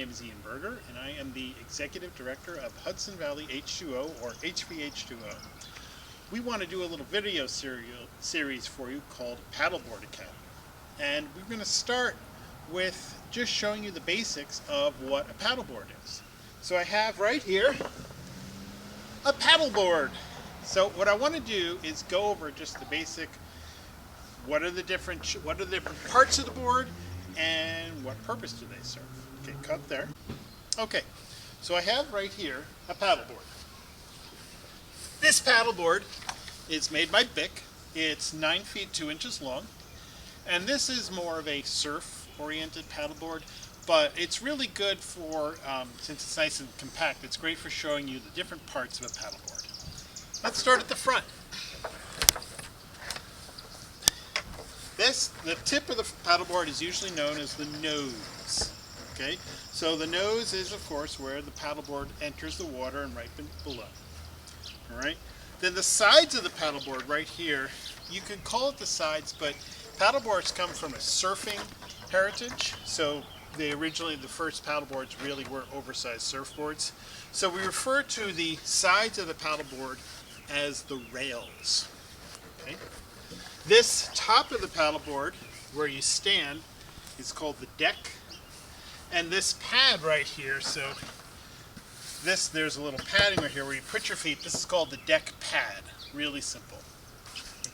name is Ian Berger, and I am the Executive Director of Hudson Valley H2O, or HVH2O. We want to do a little video series for you called Paddleboard Academy. And we're going to start with just showing you the basics of what a paddleboard is. So I have right here a paddleboard. So what I want to do is go over just the basic, what are the different parts of the board and what purpose do they serve. Okay, cut there. Okay, so I have right here a paddleboard. This paddleboard is made by Bic. It's 9 feet 2 inches long, and this is more of a surf-oriented paddleboard, but it's really good for, since it's nice and compact, it's great for showing you the different parts of a paddleboard. Let's start at the front. The tip of the paddleboard is usually known as the nose. Okay, so the nose is, of course, where the paddleboard enters the water and right below. All right. Then the sides of the paddleboard right here, you can call it the sides, but paddleboards come from a surfing heritage. So the first paddleboards really were oversized surfboards. So we refer to the sides of the paddleboard as the rails. Okay. This top of the paddleboard, where you stand, is called the deck. And this pad right here, so there's a little padding right here where you put your feet. This is called the deck pad. Really simple.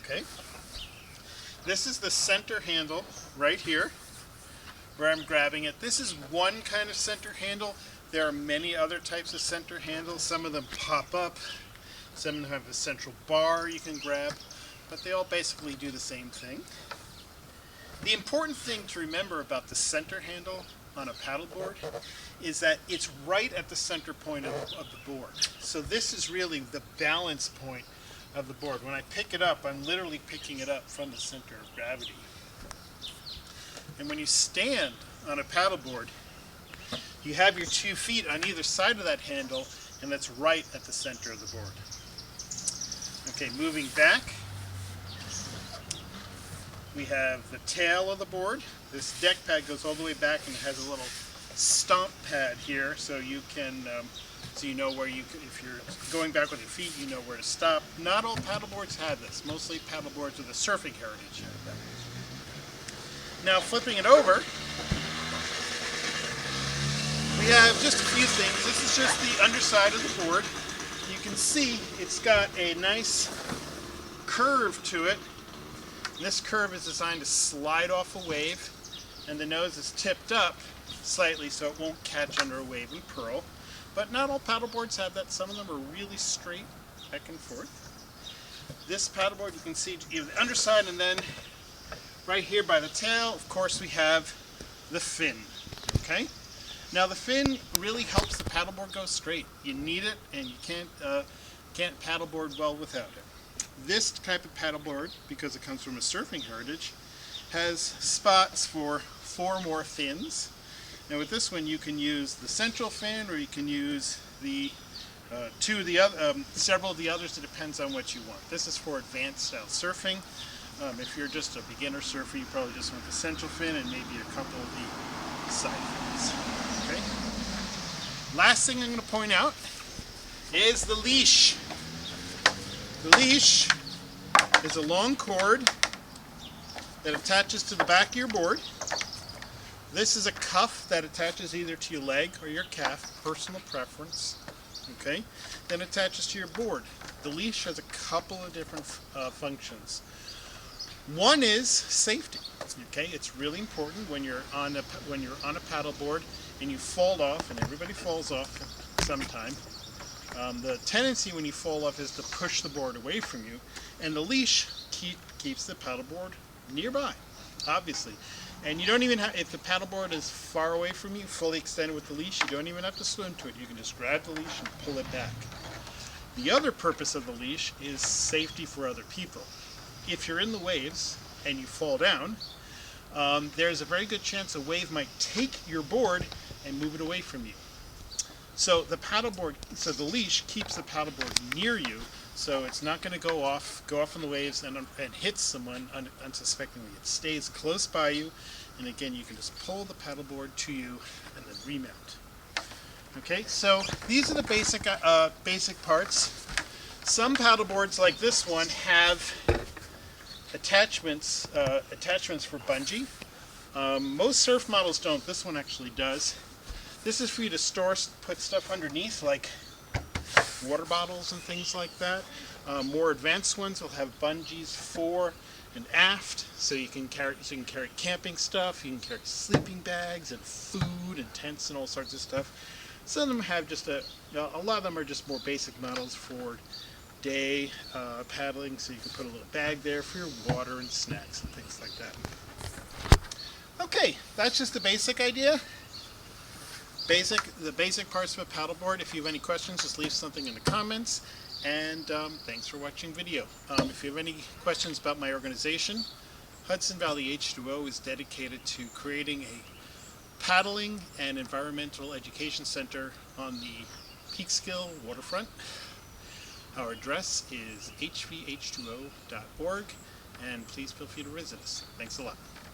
Okay. This is the center handle right here where I'm grabbing it. This is one kind of center handle. There are many other types of center handles. Some of them pop up. Some of them have a central bar you can grab, but they all basically do the same thing. The important thing to remember about the center handle on a paddleboard is that it's right at the center point of the board. So this is really the balance point of the board. When I pick it up, I'm literally picking it up from the center of gravity. And when you stand on a paddleboard, you have your 2 feet on either side of that handle, and that's right at the center of the board. Okay, moving back, we have the tail of the board. This deck pad goes all the way back and it has a little stomp pad here, so you can, so you know where if you're going back with your feet, you know where to stop. Not all paddleboards have this. Mostly paddleboards with a surfing heritage have that. Now flipping it over, we have just a few things. This is just the underside of the board. You can see it's got a nice curve to it. And this curve is designed to slide off a wave, and the nose is tipped up slightly so it won't catch under a wave and pearl. But not all paddleboards have that. Some of them are really straight back and forth. This paddleboard, you can see the underside, and then right here by the tail, of course, we have the fin. Okay? Now the fin really helps the paddleboard go straight. You need it, and you can't paddleboard well without it. This type of paddleboard, because it comes from a surfing heritage, has spots for 4 more fins. Now with this one, you can use the central fin, or you can use the several of the others. It depends on what you want. This is for advanced style surfing. If you're just a beginner surfer, you probably just want the central fin and maybe a couple of the side fins. Okay. Last thing I'm going to point out is the leash. The leash is a long cord that attaches to the back of your board. This is a cuff that attaches either to your leg or your calf, personal preference. Okay, then attaches to your board. The leash has a couple of different functions. One is safety. Okay, it's really important when you're on a paddleboard and you fall off, and everybody falls off sometime. The tendency when you fall off is to push the board away from you, and the leash keeps the paddleboard nearby, obviously. And you don't even have, if the paddleboard is far away from you, fully extended with the leash, you don't even have to swim to it. You can just grab the leash and pull it back. The other purpose of the leash is safety for other people. If you're in the waves and you fall down, there's a very good chance a wave might take your board and move it away from you. So the leash keeps the paddleboard near you, so it's not going to go off in the waves and hit someone unsuspectingly. It stays close by you, and again, you can just pull the paddleboard to you and then remount. Okay, so these are the basic parts. Some paddleboards like this one have attachments for bungee. Most surf models don't. This one actually does. This is for you to put stuff underneath, like water bottles and things like that. More advanced ones will have bungees fore and aft, so you can carry camping stuff. You can carry sleeping bags and food and tents and all sorts of stuff. Some of them have just a lot of them are just more basic models for day paddling, so you can put a little bag there for your water and snacks and things like that. Okay, that's just the basic idea. The basic parts of a paddleboard. If you have any questions, just leave something in the comments. And thanks for watching video. If you have any questions about my organization, Hudson Valley H2O is dedicated to creating a paddling and environmental education center on the Peekskill waterfront. Our address is hvh2o.org, and please feel free to visit us. Thanks a lot.